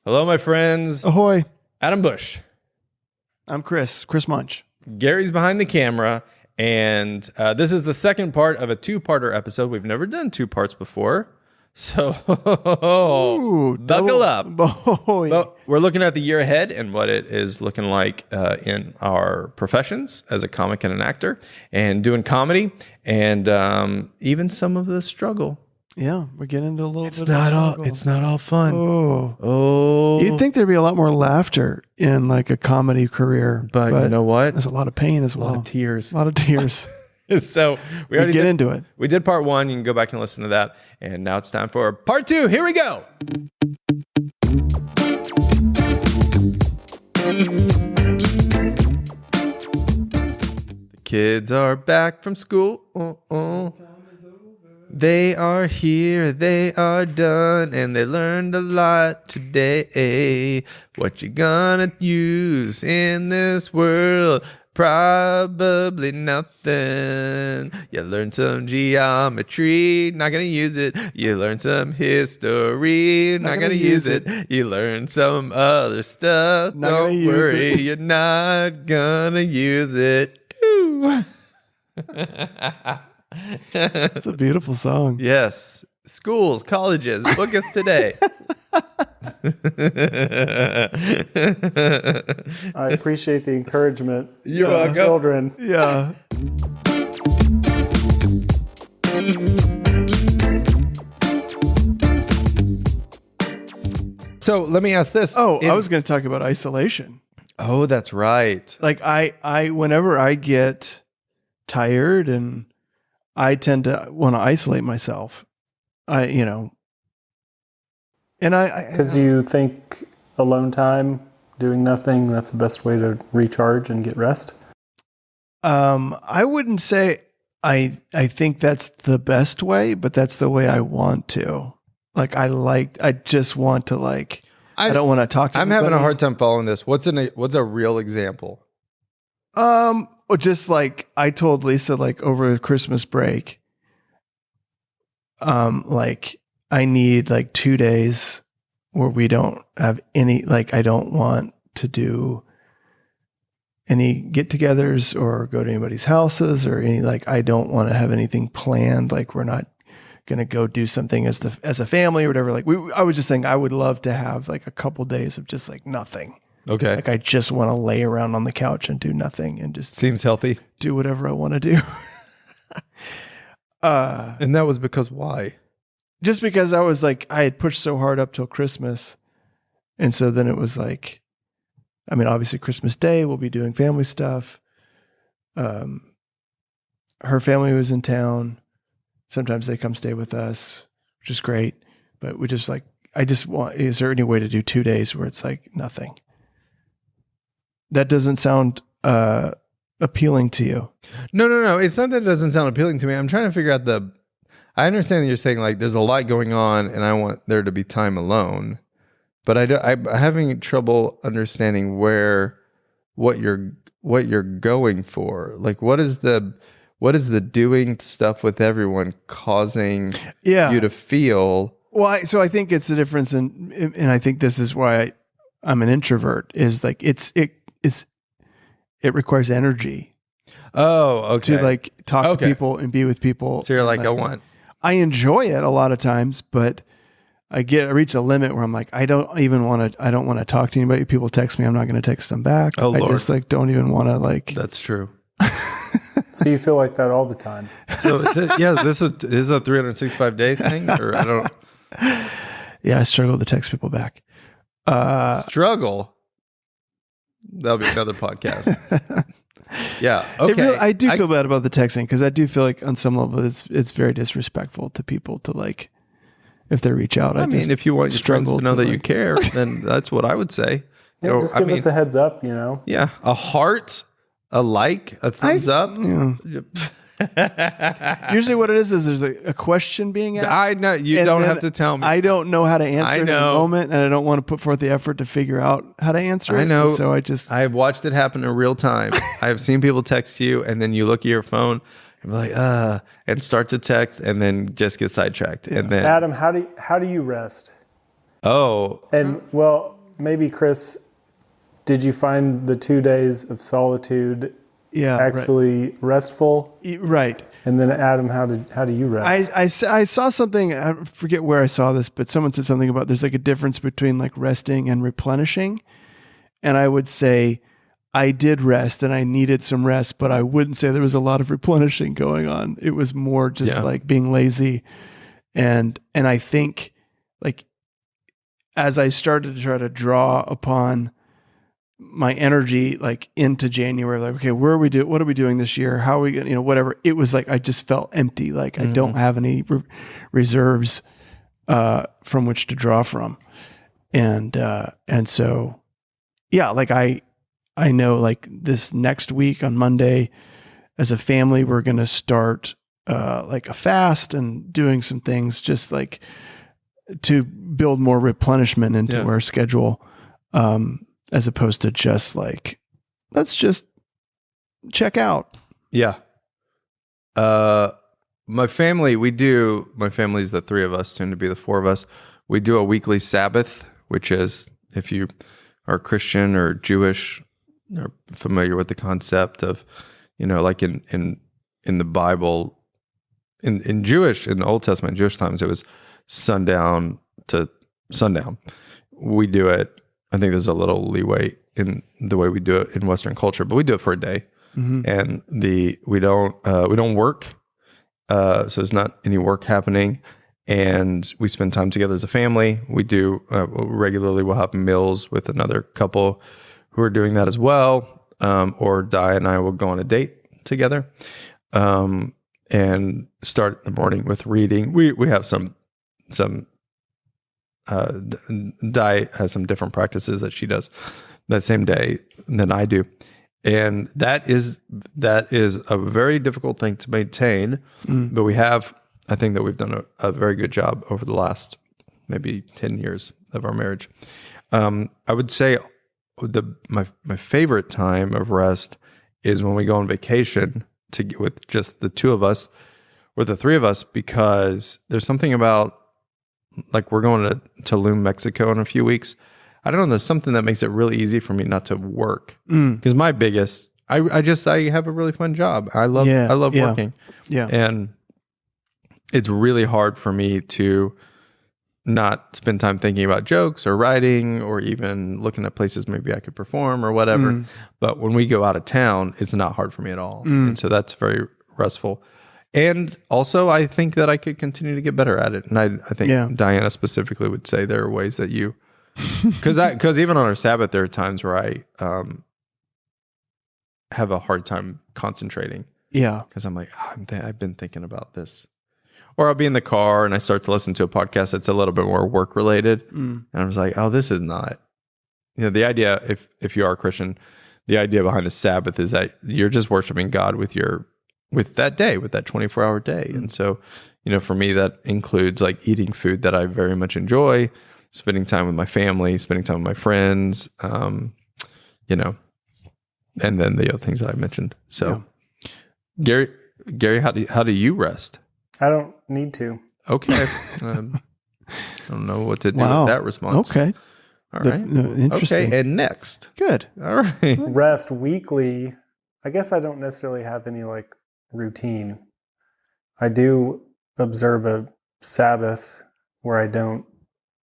Hello, my friends. Ahoy. Adam Bush. I'm Chris Munch. Gary's behind the camera, and this is the second part of a two-parter episode. We've never done two parts before, so buckle up. Boy. But we're looking at the year ahead and what it is looking like in our professions as a comic and an actor, and doing comedy, and even some of the struggle. Yeah, we're getting into a little bit. It's not all fun. Oh, you'd think there'd be a lot more laughter in like a comedy career, but you know what? There's a lot of pain as well. A lot of tears. So we already get into it. We did part one. You can go back and listen to that. And now it's time for part two. Here we go. The kids are back from school. They are here, they are done, and they learned a lot today. What you gonna use in this world? Probably nothing. You learn some geometry, not gonna use it. You learn some history, not gonna use it. You learn some other stuff, don't worry, you're not gonna use it. It's a beautiful song. Yes. Schools, colleges, book us today. I appreciate the encouragement. You're welcome. Children. Yeah. So let me ask this. I was going to talk about isolation. Oh, that's right. Like I whenever I get tired and I tend to want to isolate myself. Because you think alone time, doing nothing, that's the best way to recharge and get rest? I wouldn't say I think that's the best way, but that's the way I want to. I just want to I don't want to talk to anybody. Having a hard time following this. What's a real example? Or just like I told Lisa, over the Christmas break, I need 2 days where we don't have any, I don't want to do any get-togethers or go to anybody's houses or any, I don't want to have anything planned. We're not going to go do something as a family or whatever. I was just saying I would love to have a couple days of just nothing. Okay. I just want to lay around on the couch and do nothing and just seems healthy. Do whatever I want to do. And that was because why? Just because I was I had pushed so hard up till Christmas. And so then it was obviously Christmas Day, we'll be doing family stuff. Her family was in town. Sometimes they come stay with us, which is great. But we just is there any way to do 2 days where it's nothing? That doesn't sound appealing to you. No. It's not that it doesn't sound appealing to me. I'm trying to figure out I understand that you're saying there's a lot going on and I want there to be time alone, but I'm having trouble understanding what you're going for. What is the doing stuff with everyone causing you to feel? Well, so I think it's the difference and I think this is why I'm an introvert is it requires energy. Oh, okay. To talk to people and be with people. So you're I enjoy it a lot of times, but I reach a limit where I'm I don't want to talk to anybody. People text me, I'm not going to text them back. Oh, Lord. I just don't even want to That's true. So you feel like that all the time. So this is a 365-day thing, or I don't. Yeah, I struggle to text people back. Struggle. That'll be another podcast. Yeah. Okay. I do feel bad about the texting because I do feel on some level it's very disrespectful to people to if they reach out. I mean, if you want your friends to know that you care, then that's what I would say. Yeah, just give us a heads up, Yeah, a heart, a like, a thumbs up. Usually what it is there's a question being asked. I know. You don't have to tell me. I don't know how to answer it in the moment, and I don't want to put forth the effort to figure out how to answer it. I know. So I have watched it happen in real time. I have seen people text you, and then you look at your phone and be and start to text, and then just get sidetracked. Yeah. And then Adam, how do you rest? Oh. And well, maybe Chris, did you find the 2 days of solitude actually restful? Right. And then Adam, how do you rest? I saw something, I forget where I saw this, but someone said something about there's like a difference between like resting and replenishing. And I would say I did rest and I needed some rest, but I wouldn't say there was a lot of replenishing going on. It was more just like being lazy. And I think like as I started to try to draw upon my energy like into January, like, okay, what are we doing this year? How are we going, whatever. It was like, I just felt empty. Like I don't have any reserves, from which to draw from. And so, yeah, like I know like this next week on Monday as a family, we're going to start, like a fast and doing some things just like to build more replenishment into our schedule. As opposed to just like, let's just check out. Yeah. My family's the three of us, soon to be the four of us. We do a weekly Sabbath, which is, if you are Christian or Jewish or familiar with the concept of, like in the Bible, in the Old Testament, Jewish times, it was sundown to sundown. We do it. I think there's a little leeway in the way we do it in Western culture, but we do it for a day, and we don't work, so there's not any work happening, and we spend time together as a family. We do regularly. We'll have meals with another couple who are doing that as well, or Di and I will go on a date together, and start the morning with reading. We have some. Di has some different practices that she does that same day than I do. And that is a very difficult thing to maintain, but I think that we've done a very good job over the last maybe 10 years of our marriage. I would say my favorite time of rest is when we go on vacation with just the two of us or the three of us, because there's something about, like, we're going to Tulum, Mexico in a few weeks. I don't know. There's something that makes it really easy for me not to work. Because my biggest, I have a really fun job. I love working. Yeah. And it's really hard for me to not spend time thinking about jokes or writing or even looking at places maybe I could perform or whatever. But when we go out of town, it's not hard for me at all. And so that's very restful. And also, I think that I could continue to get better at it. And I think Diana specifically would say there are ways that you, because even on our Sabbath, there are times where I have a hard time concentrating. Yeah. Because I'm like, I've been thinking about this. Or I'll be in the car and I start to listen to a podcast that's a little bit more work related. And I was like, oh, this is not, the idea, if you are a Christian, the idea behind a Sabbath is that you're just worshiping God with that day, with that 24-hour day. And so, for me, that includes like eating food that I very much enjoy, spending time with my family, spending time with my friends, and then the other things that I mentioned. So Gary, how do you rest? I don't need to. Okay. I don't know what to do with that response. Okay. All right. Interesting. Okay. And next. Good. All right. Rest weekly. I guess I don't necessarily have any like routine. I do observe a Sabbath where I don't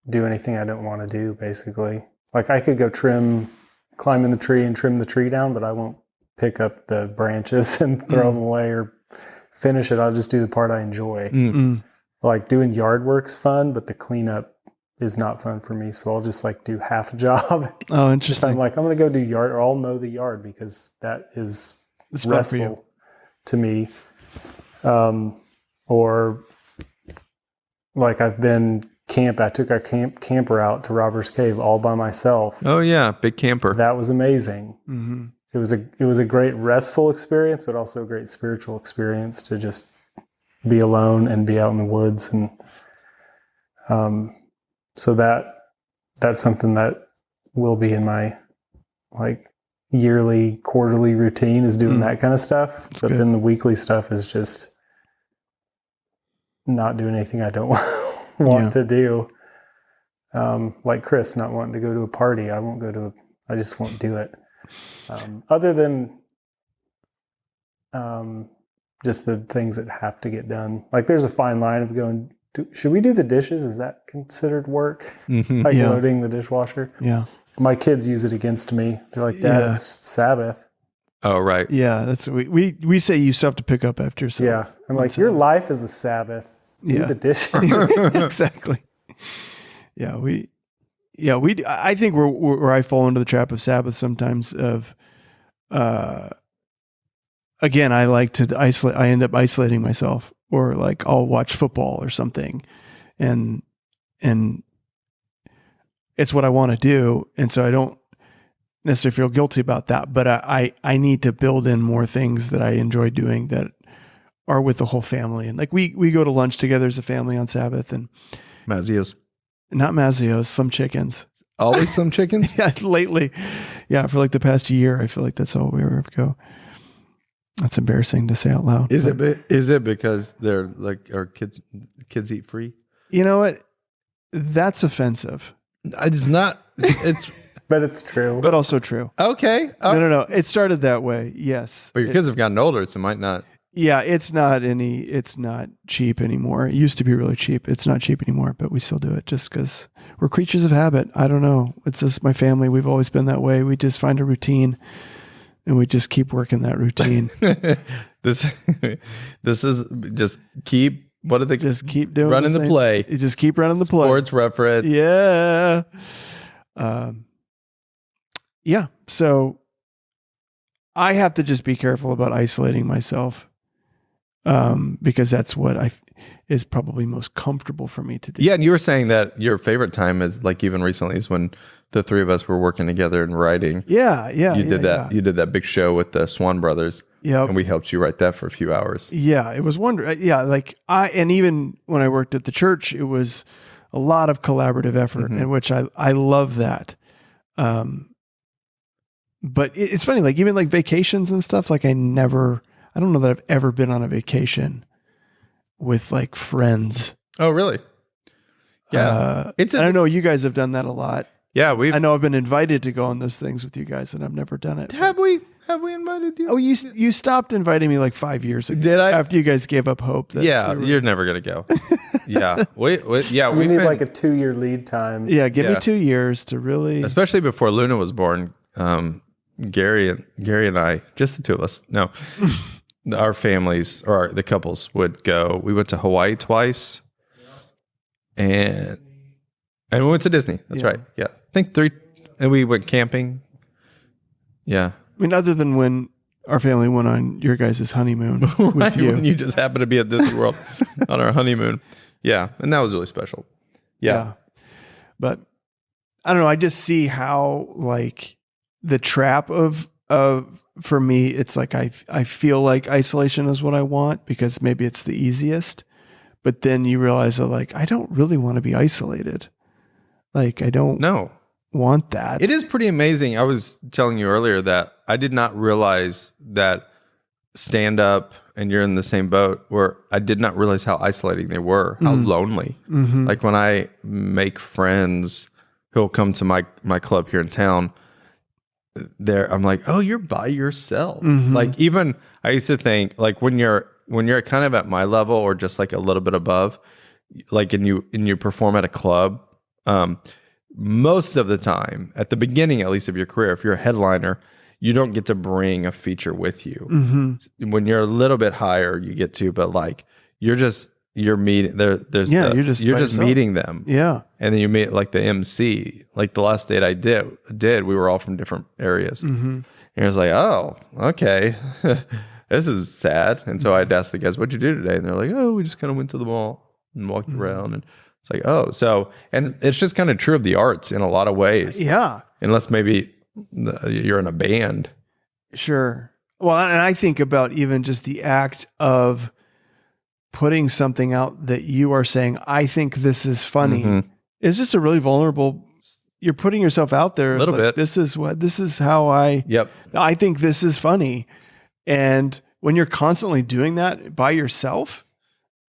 do anything I don't want to do, basically. Like I could go climb in the tree and trim the tree down, but I won't pick up the branches and throw them away or finish it. I'll just do the part I enjoy. Like doing yard work's fun, but the cleanup is not fun for me. So I'll just like do half a job. Oh, interesting. I'm like, I'm going to go do yard, or I'll mow the yard because that is restful to me. Or like I've been I took a camper out to Robbers Cave all by myself. Oh yeah. Big camper. That was amazing. Mm-hmm. It was a great restful experience, but also a great spiritual experience to just be alone and be out in the woods. And, so that's something that will be in my like yearly, quarterly routine, is doing that kind of stuff. That's but good. Then the weekly stuff is just not doing anything I don't want to do. Like Chris not wanting to go to a party. I just won't do it. Other than just the things that have to get done. Like there's a fine line of going, should we do the dishes? Is that considered work? Mm-hmm. Like loading the dishwasher? Yeah. My kids use it against me. They're like, Dad, it's Sabbath. Oh, right. Yeah. That's we say you still have to pick up after yourself. Yeah. I'm like, your life is a Sabbath. Do the dishes. Exactly. I think where I fall into the trap of Sabbath sometimes of, again, I like to isolate. I end up isolating myself, or like I'll watch football or something, and it's what I want to do, and so I don't necessarily feel guilty about that. But I need to build in more things that I enjoy doing that are with the whole family, and like we go to lunch together as a family on Sabbath, and Mazzios. Not Mazzios, some chickens. Always some chickens? Yeah, lately. Yeah, for like the past year, I feel like that's all we ever go. That's embarrassing to say out loud. Is it because they're like our kids eat free? You know what? That's offensive. It's not. It's but it's true. But also true. Okay. No. It started that way. Yes. But your kids have gotten older, so it might not. Yeah, it's not cheap anymore. It used to be really cheap. It's not cheap anymore, but we still do it just because we're creatures of habit. I don't know. It's just my family. We've always been that way. We just find a routine and we just keep working that routine. This is just keep, what do they just keep doing running the play. You just keep running the play. Sports reference. Yeah. Yeah. So I have to just be careful about isolating myself. Because that's what is probably most comfortable for me to do. Yeah, and you were saying that your favorite time is like even recently is when the three of us were working together and writing. Yeah. You did that. Yeah. You did that big show with the Swan Brothers. Yeah, and we helped you write that for a few hours. Yeah, it was wonderful. Yeah, and even when I worked at the church, it was a lot of collaborative effort, in which I love that. But it's funny, like even like vacations and stuff. Like I don't know that I've ever been on a vacation with like friends. Oh, really? Yeah. I don't know. You guys have done that a lot. Yeah. I know I've been invited to go on those things with you guys and I've never done it. Have we invited you? Oh, you stopped inviting me like 5 years ago. Did I? After you guys gave up hope. That you're never going to go. Yeah. We need like a 2-year lead time. Yeah. Give me 2 years to really. Especially before Luna was born. Gary and I, just the two of us. No. Our families or the couples would go. We went to Hawaii twice, and we went to Disney. That's right. Yeah, I think 3, and we went camping. Yeah, I mean, other than when our family went on your guys' honeymoon with you, when you just happened to be at Disney World on our honeymoon. Yeah, and that was really special. Yeah, but I don't know. I just see how like the trap of for me, it's like I feel like isolation is what I want because maybe it's the easiest. But then you realize that like I don't really want to be isolated. Like I don't want that. It is pretty amazing. I was telling you earlier that I did not realize that stand up and you're in the same boat where I did not realize how isolating they were, how lonely. Mm-hmm. Like when I make friends who'll come to my club here in town, I'm like, oh, you're by yourself. Mm-hmm. Like even I used to think like when you're kind of at my level or just like a little bit above, like and you perform at a club, most of the time at the beginning at least of your career, if you're a headliner, you don't get to bring a feature with you. Mm-hmm. When you're a little bit higher, you get to, but like you're meeting you're just meeting them. Yeah. And then you meet like the MC. Like the last date I did, we were all from different areas. Mm-hmm. And it was like, oh, okay. This is sad. And so I'd ask the guys, what'd you do today? And they're like, oh, we just kind of went to the mall and walked around. And it's like, oh, so, and it's just kind of true of the arts in a lot of ways. Yeah. Unless maybe you're in a band. Sure. Well, and I think about even just the act of putting something out that you are saying, I think this is funny, is just a really vulnerable, you're putting yourself out there. A little bit. This is how I think this is funny. And when you're constantly doing that by yourself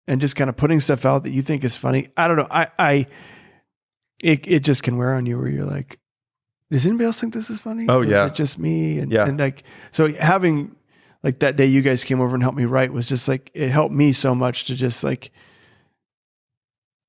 and just kind of putting stuff out that you think is funny, I don't know. it just can wear on you where you're like, does anybody else think this is funny? Oh, Or yeah. is it just me? And, Yeah. and like, so having like that day you guys came over and helped me write was just like, it helped me so much to just like,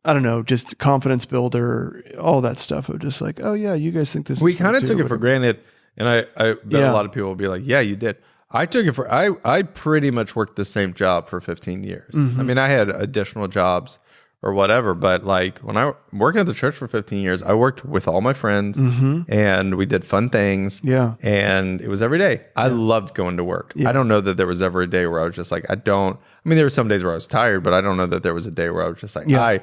I don't know, just confidence builder, all that stuff of just like, oh yeah, you guys think this We is funny kind of too, took or it for whatever. granted, and I bet Yeah. a lot of people will be like, "Yeah, you did." I took it for I pretty much worked the same job for 15 years. I mean, I had additional jobs or whatever, but like when I working at the church for 15 years, I worked with all my friends, and we did fun things. Yeah. And it was every day. I loved going to work. Yeah. I don't know that there was ever a day where I was just like, I mean, there were some days where I was tired, but I don't know that there was a day where I was just like, Yeah.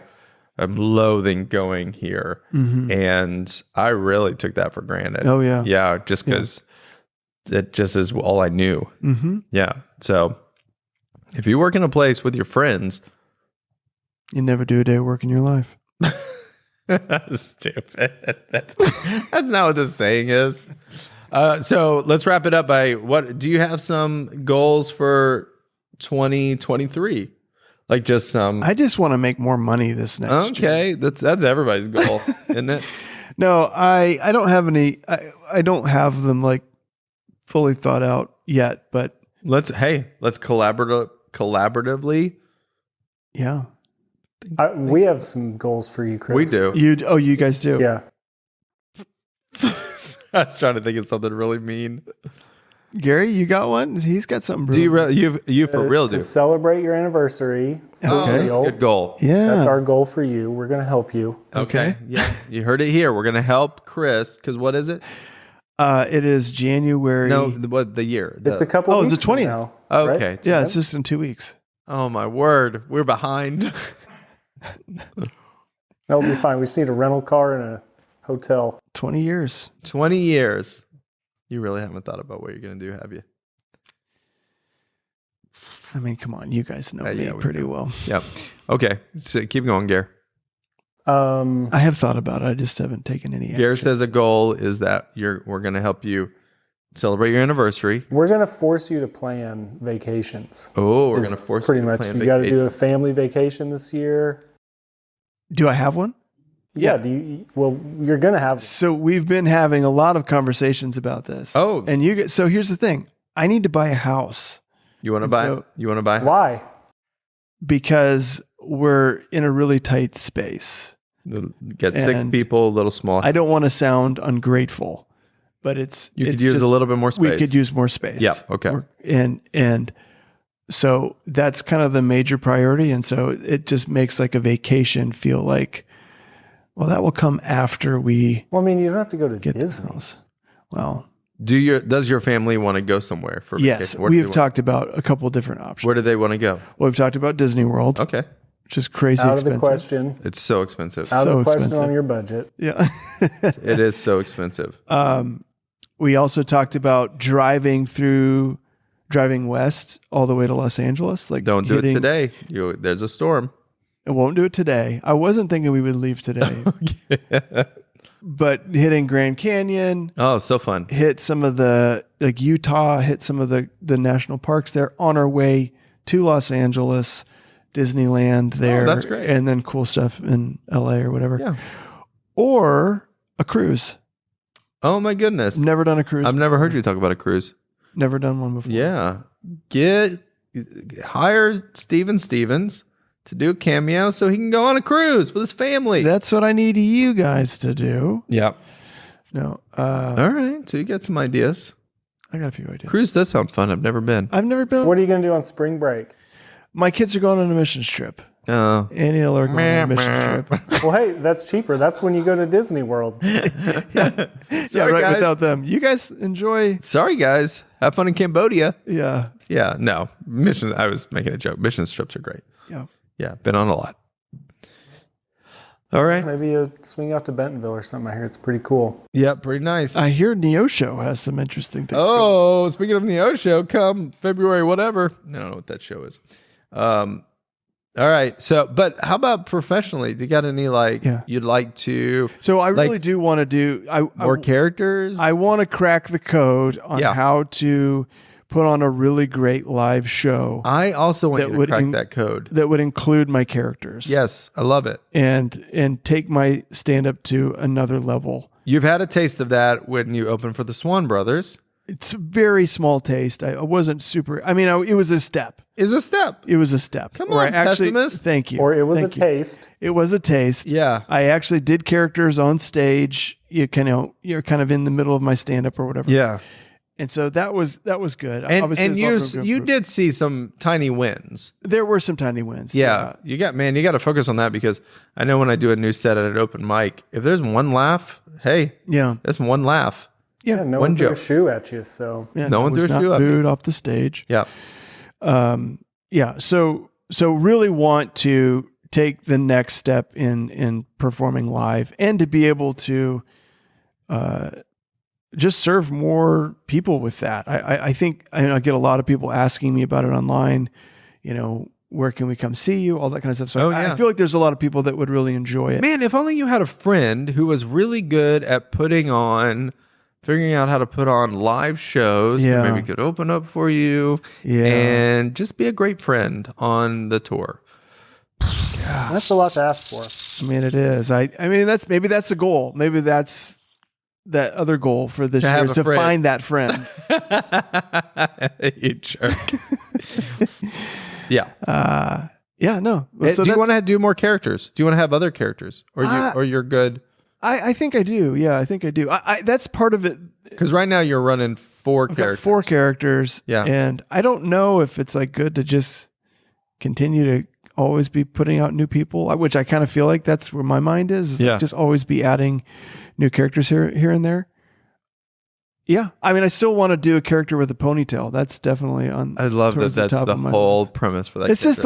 I'm loathing going here. And I really took that for granted. Oh, yeah. Yeah. Just because it just is all I knew. Mm-hmm. Yeah. So if you work in a place with your friends, You never do a day of work in your life. stupid. That's not what this saying is. So let's wrap it up by what do you have some goals for 2023? Like just some. I just want to make more money this next year. Okay, that's everybody's goal, isn't it? No, I don't have any. I don't have them like fully thought out yet. But Let's collaboratively. yeah, We have some goals for you, Chris. We do. you guys do. Yeah. I was trying to think of something really mean. Gary, you got one? He's got something. Do you for real To do? celebrate your anniversary. for Okay. real. Good goal. Yeah. That's our goal for you. We're going to help you. Okay. Yeah, you heard it here. We're gonna help Chris because what is it? It is January. No, what the year? It's a couple Oh, weeks it's the 20th. from now, Okay. right? Yeah, it's just in 2 weeks. Oh my word, we're behind. That'll be fine. We just need a rental car and a hotel. 20 years. 20 years. You really haven't thought about what you're gonna do, have you? I mean, come on, you guys know me yeah, we pretty do. well. Yep. Okay. So keep going, Gare. I have thought about it. I just haven't taken any action. Gare says a goal is that we're gonna help you celebrate your anniversary. We're going to force you to plan vacations. Oh, we're Is gonna force pretty you to much. plan You got to vacation. do a family vacation this year. Do I have one? Yeah. Do you? Well, you're going to have. So we've been having a lot of conversations about this. Oh. And so here's the thing. I need to buy a house You want to And buy? so- You want to buy? Why? because we're in a really tight space. Get 6 And people, a little small. I don't want to sound ungrateful, but it's you could it's use just- a little bit more space. We could use more space. Yeah. Okay. And so that's kind of the major priority. And so it just makes like a vacation feel like, well, that will come after we Well, I mean, you don't have to go to get the Disney. house. Well, Does your family want to go somewhere for yes, vacation? Where do we they have want- talked about a couple different options. Where do they want to go? Well, we've talked about Disney World, Okay. which is crazy Out of the expensive. question. It's so expensive. Out So of the question expensive. on your budget. Yeah. It is so expensive. We also talked about driving west all the way to Los Angeles. Like Don't do it today. There's a storm. I won't do it today. I wasn't thinking we would leave today, but hitting Grand Canyon, Oh, so fun. hit some of the like Utah, hit some of the national parks there on our way to Los Angeles, Disneyland there. that's great. And then cool stuff in LA or whatever. Yeah. Or a cruise. Oh my goodness. Never done a cruise. I've never heard you talk about a cruise. Never done one before. Yeah. Hire Steven Stevens to do a cameo so he can go on a cruise with his family. That's what I need you guys to do. Yeah. No, All right. So you got some ideas. I got a few ideas. Cruise does sound fun. I've never been. I've never been. What are you going to do on spring break? My kids are going on a missions trip. Oh. Annie and Ella are going on a missions trip. Well, hey, that's cheaper. That's when you go to Disney World. Yeah, Sorry, right. guys. Without them, you guys enjoy. Sorry, guys. Have fun in Cambodia. Yeah, Yeah. No. Missions. I was making a joke. Mission trips are great. yeah. Yeah. Been on a lot. All right. Maybe you swing out to Bentonville or something. I hear it's pretty cool. Yeah. Pretty nice. I hear Neosho has some interesting things. going. Oh, speaking of Neo Show, come February, whatever. I don't know what that show is. All right. So, but how about professionally? Do you got any you'd like to So I really like, do want to do more characters? I want to crack the code on Yeah. how to put on a really great live show I also want That you to would crack in- that code. that would include my characters. Yes, I love it. And take my stand-up to another level. You've had a taste of that when you opened for the Swan Brothers. It's a very small taste. I wasn't super. I mean, it was a step. Is a step. It was a step. Come Where on, I actually, pessimist. Thank you. Or it was Thank a you. taste. It was a taste. Yeah. I actually did characters on stage. You're kind of in the middle of my stand-up or whatever. Yeah. And so that was good. And Obviously, and there's a lot of room to you improve. did see some tiny wins. There were some tiny wins. Yeah. You got to focus on that, because I know when I do a new set at an open mic, if there's one laugh, hey, Yeah. that's one laugh. Yeah, no one one threw a joke. shoe at you. So Yeah, No one was threw a not shoe at me. booed off the stage. Yeah. Yeah. So really want to take the next step in performing live and to be able to just serve more people with that. I think I get a lot of people asking me about it online, where can we come see you? All that kind of stuff. So Oh, yeah. I feel like there's a lot of people that would really enjoy it. Man, if only you had a friend who was really good at figuring out how to put on live shows. Yeah. Maybe could open up for you. Yeah. And just be a great friend on the tour. that's a lot to ask for. I mean, it is. I mean, maybe that's a goal. Maybe that's that other goal for this To year have is a to friend. find that friend. You jerk. Yeah. Yeah, no. Do you want to do more characters? Do you want to have other characters? Or you're good? I think I do. Yeah, I think I do. I that's part of it. Because right now you're running 4 I've got characters. 4 characters. Yeah. And I don't know if it's like good to just continue to always be putting out new people, which I kind of feel like that's where my mind is Yeah. like just always be adding new characters here and there. Yeah. I mean, I still want to do a character with a ponytail. That's definitely on. I love that towards that's top the of my whole list. premise for that. It's just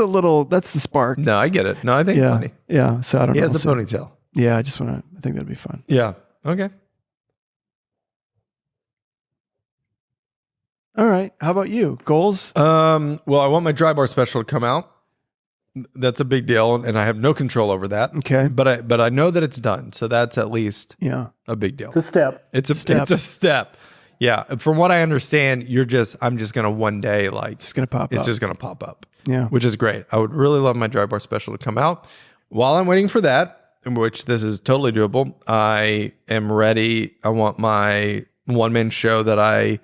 that's the spark. No, I get it. No, I think it's Yeah. funny. Yeah. So I don't He know. has the So- ponytail. Yeah. I think that'd be fun. Yeah. Okay. All right. How about you? Goals? Well, I want my dry bar special to come out. That's a big deal, and I have no control over that. Okay. But I know that it's done, so that's at least Yeah. a big deal. It's a step. It's a step. Yeah. From what I understand, I'm just gonna one day It's going to pop it's up. just gonna pop up. Yeah. Which is great. I would really love my dry bar special to come out. While I'm waiting for that, in which this is totally doable, I am ready. I want my one-man show that I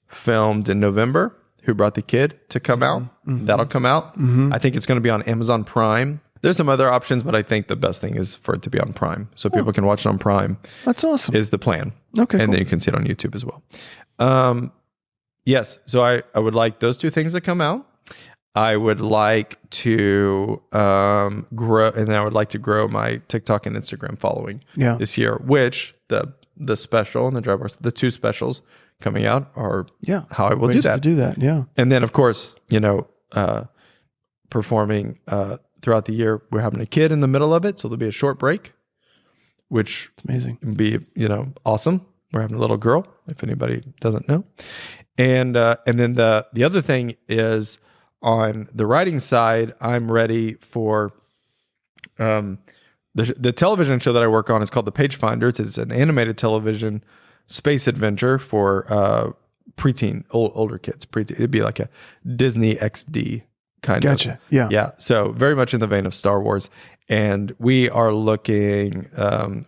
filmed in November, Who Brought the Kid, to come out. That'll come out. I think it's going to be on Amazon Prime. There's some other options, but I think the best thing is for it to be on Prime. So people can watch it on Prime That's awesome. is the plan. Okay. And Cool. then you can see it on YouTube as well. Yes. So I would like those 2 things to come out. I would like to grow, and I would like to grow my TikTok and Instagram following Yeah. this year, which the special and the dry bars, the 2 specials coming out are Yeah. how I will do Ways that. to do that. Yeah. And then, of course, performing throughout the year. We're having a kid in the middle of it, so there'll be a short break, which It's amazing. would be awesome. We're having a little girl, if anybody doesn't know. And then the other thing is on the writing side, I'm ready for the television show that I work on is called The Page Finders. It's an animated television space adventure for preteen, older kids. Preteen. It'd be like a Disney XD kind of. Gotcha. Yeah. Yeah. So very much in the vein of Star Wars. And we are looking,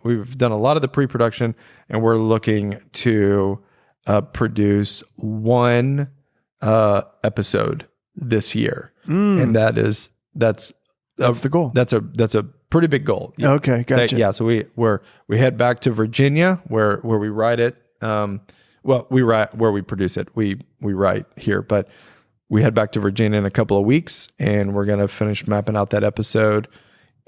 we've done a lot of the pre-production, and we're looking to produce 1 episode this year. And that's the goal. That's a pretty big goal. Yeah. Okay. Gotcha. Yeah. So we head back to Virginia where we write it. We write where we produce it. We write here, but we head back to Virginia in a couple of weeks, and we're going to finish mapping out that episode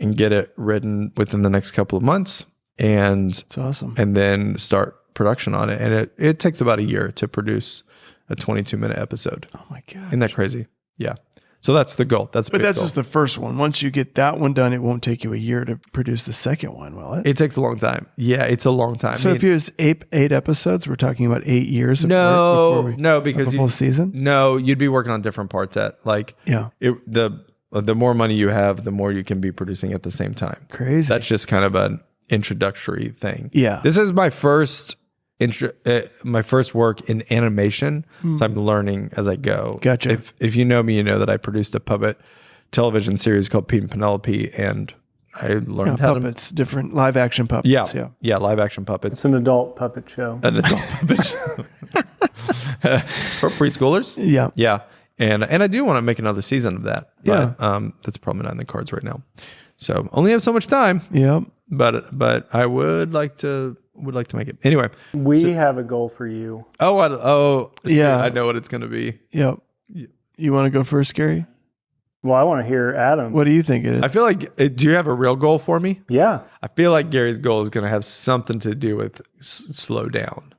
and get it written within the next couple of months, and It's awesome. and then start production on it. And it takes about a year to produce a 22-minute episode. Oh my God. Isn't that crazy? Yeah. So that's the goal. But That's just the first one. Once you get that one done, it won't take you a year to produce the second one, will it? It takes a long time. Yeah, it's a long time. So if it was eight episodes, we're talking about 8 years. Of work no, before no, because a full season. No, you'd be working on different parts Yeah. The more money you have, the more you can be producing at the same time. Crazy. That's just kind of an introductory thing. Yeah. This is my first my first work in animation, so I'm learning as I go. Gotcha. If you know me, you know that I produced a puppet television series called Pete and Penelope, and I learned how puppets, different live action puppets. to live action puppets. It's an adult puppet show. An adult puppet show. For preschoolers. Yeah. And I do want to make another season of that. But, that's probably not in the cards right now. So only have so much time. Yeah. But I would like to make it. Anyway. We have a goal for you. Yeah. I know what it's going to be. Yep. You want to go first, Gary? Well, I want to hear Adam. What do you think it is? I feel like, do you have a real goal for me? Yeah. I feel like Gary's goal is going to have something to do with slow down.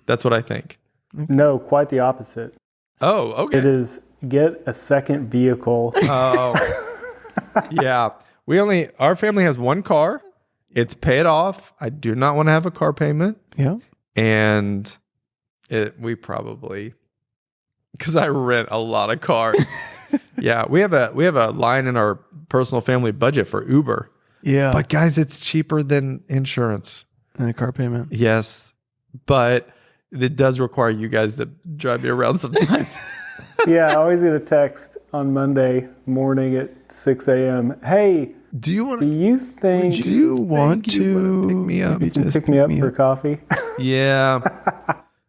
That's what I think. No, quite the opposite. Oh, okay. It is get a second vehicle. Oh, yeah. Our family has one car. It's paid off. I do not want to have a car payment. Yeah. And we probably, because I rent a lot of cars. Yeah, we have a line in our personal family budget for Uber. Yeah. But guys, it's cheaper than insurance. And a car payment. Yes. But it does require you guys to drive me around sometimes. Yeah, I always get a text on Monday morning at 6 a.m. Hey, do you want to pick me up? Pick me up for coffee? Yeah.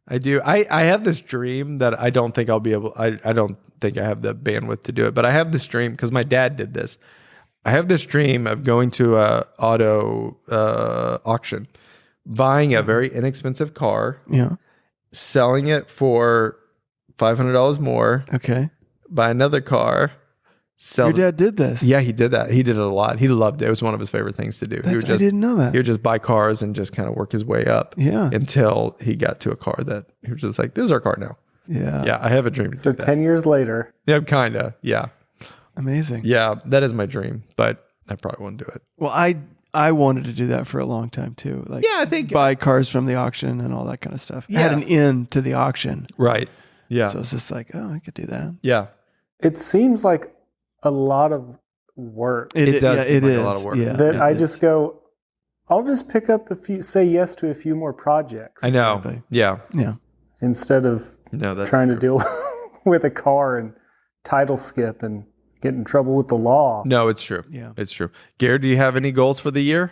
I do. I have this dream that I don't think I'll be able. I don't think I have the bandwidth to do it. But I have this dream because my dad did this. I have this dream of going to a auto auction, buying a very inexpensive car, selling it for $500 more. Okay. Buy another car. Your dad did this? Yeah, he did that. He did it a lot. He loved it. It was one of his favorite things to do. I didn't know that. He would just buy cars and just kind of work his way up. Yeah. Until he got to a car that he was just like, this is our car now. Yeah. Yeah, I have a dream to So do that. 10 years later. Yeah, kind of. Yeah. Amazing. Yeah, that is my dream, but I probably won't do it. Well, I wanted to do that for a long time too. Like, I think buy cars from the auction and all that kind of stuff. Yeah. I had an in to the auction. Right. Yeah. So it's just like, oh, I could do that. Yeah. It seems like a lot of work. It does seem like a lot of work. Yeah, that I just go, I'll just pick up say yes to a few more projects. I know. Exactly. Yeah. Yeah. Instead of that's trying true. to deal with a car and title skip and get in trouble with the law. No, it's true. Yeah. It's true. Gary, do you have any goals for the year?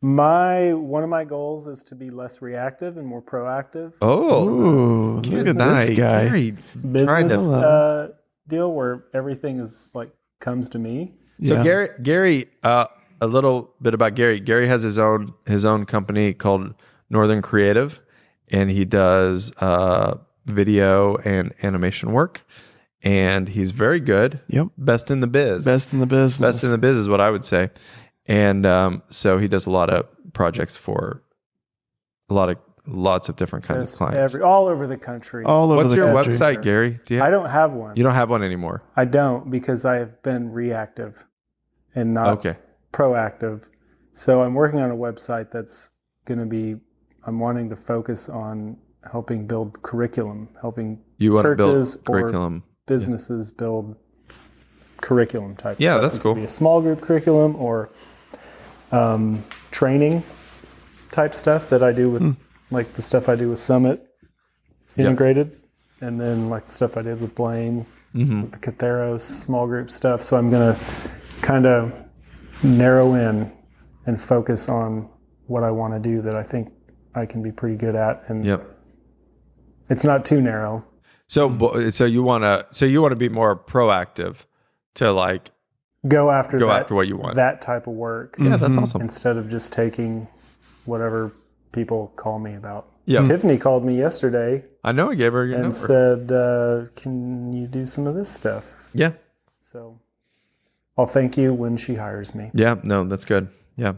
One of my goals is to be less reactive and more proactive. Oh, ooh, look at this guy. Gary, Business deal where everything is like comes to me. So Yeah. Gary, a little bit about Gary. Gary has his own company called Northern Creative, and he does video and animation work, and he's very good. Yep. Best in the biz. Best in the business. Best in the biz is what I would say. And so he does a lot of projects for lots of different kinds of clients. All over the country. All over What's the your country. website, Gary? Do you I don't have one. You don't have one anymore. I don't because I have been reactive and not proactive. So I'm working on a website that's going to be, I'm wanting to focus on helping build curriculum, helping You want to build churches or curriculum. businesses build curriculum type Yeah, stuff. that's It could cool. be a small group curriculum or training type stuff that I do with like the stuff I do with Summit integrated, and then like the stuff I did with Blaine, with the Catheros small group stuff. So I'm going to kind of narrow in and focus on what I want to do that I think I can be pretty good at, and it's not too narrow. So you want to be more proactive to like Go after what you want. that type of work. Yeah, that's awesome. Instead of just taking whatever people call me about. Yeah. Tiffany called me yesterday I know I gave her your and number. said, can you do some of this stuff? Yeah. So I'll thank you when she hires me. Yeah. No, that's good. Yeah.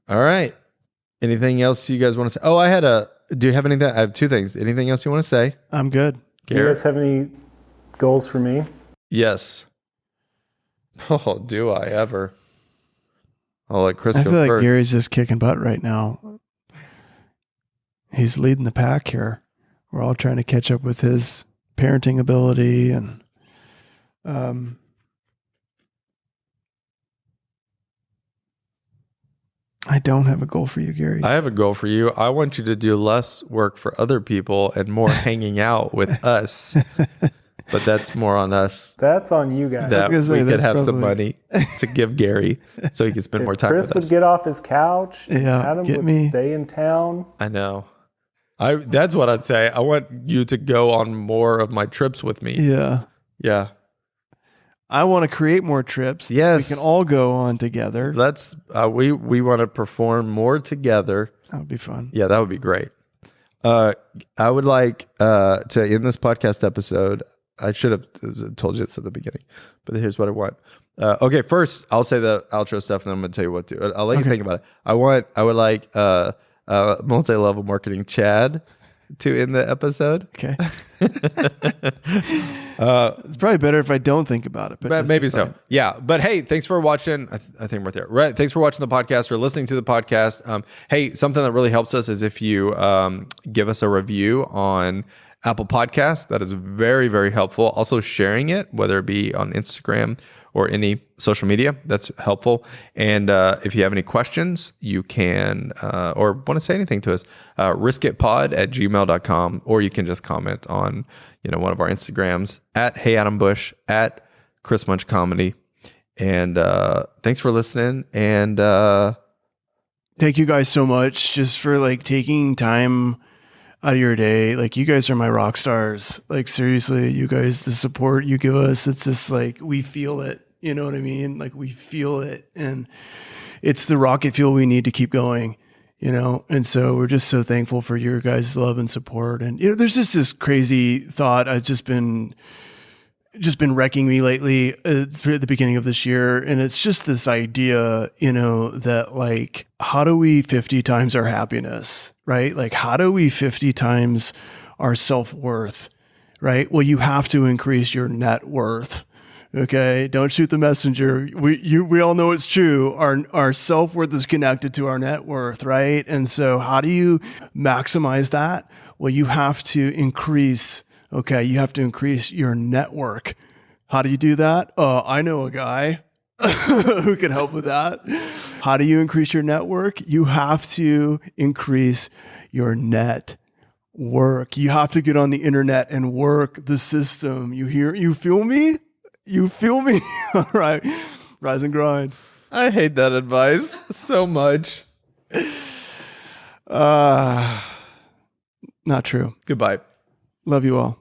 All right. Anything else you guys want to say? Oh, do you have anything? I have two things. Anything else you want to say? I'm good. Do you guys have any goals for me? Yes. Oh, do I ever? I'll let Chris I go feel like first. Gary's just kicking butt right now. He's leading the pack here. We're all trying to catch up with his parenting ability and I don't have a goal for you, Gary. I have a goal for you. I want you to do less work for other people and more hanging out with us. But that's more on us. That's on you guys. That we could that's have some probably- money to give Gary so he can spend more time Chris with would us. get off his couch. Yeah, Adam get would me. stay in town. I know. That's what I'd say. I want you to go on more of my trips with me. Yeah. Yeah. I want to create more trips. that Yes. We can all go on together. Let's we want to perform more together. That would be fun. Yeah, that would be great. I would like to end this podcast episode. I should have told you this at the beginking, but here's what I want. Okay, first I'll say the outro stuff, and then I'm going to tell you what to do. I'll let you think about it. I would like multi-level marketing Chad to end the episode. Okay. It's probably better if I don't think about it, but Maybe it's so. fine. Yeah. But hey, thanks for watching. I think we're there. Right. Thanks for watching the podcast or listening to the podcast. Hey, something that really helps us is if you give us a review on Apple Podcasts. That is very, very helpful. Also sharing it, whether it be on Instagram or any social media, that's helpful. And if you have any questions, you can, or want to say anything to us, riskitpod@gmail.com, or you can just comment on, one of our Instagrams at Hey Adam Bush, at Chris Munch Comedy. And thanks for listening. And Thank you guys so much just for like taking time out of your day. Like, you guys are my rock stars. Like, seriously, you guys, the support you give us, it's just like, we feel it. You know what I mean? Like, we feel it, and it's the rocket fuel we need to keep going, And so we're just so thankful for your guys' love and support. And, there's just this crazy thought I've just been wrecking me lately at the beginning of this year. And it's just this idea, that like, how do we 50 times our happiness, right? Like, how do we 50 times our self-worth, right? Well, you have to increase your net worth. Okay. Don't shoot the messenger. We all know it's true. Our self-worth is connected to our net worth, right? And so how do you maximize that? Well, you have to increase your network. How do you do that? I know a guy who can help with that. How do you increase your network? You have to increase your net work. You have to get on the internet and work the system. You feel me? You feel me? All right. Rise and grind. I hate that advice so much. Not true. Goodbye. Love you all.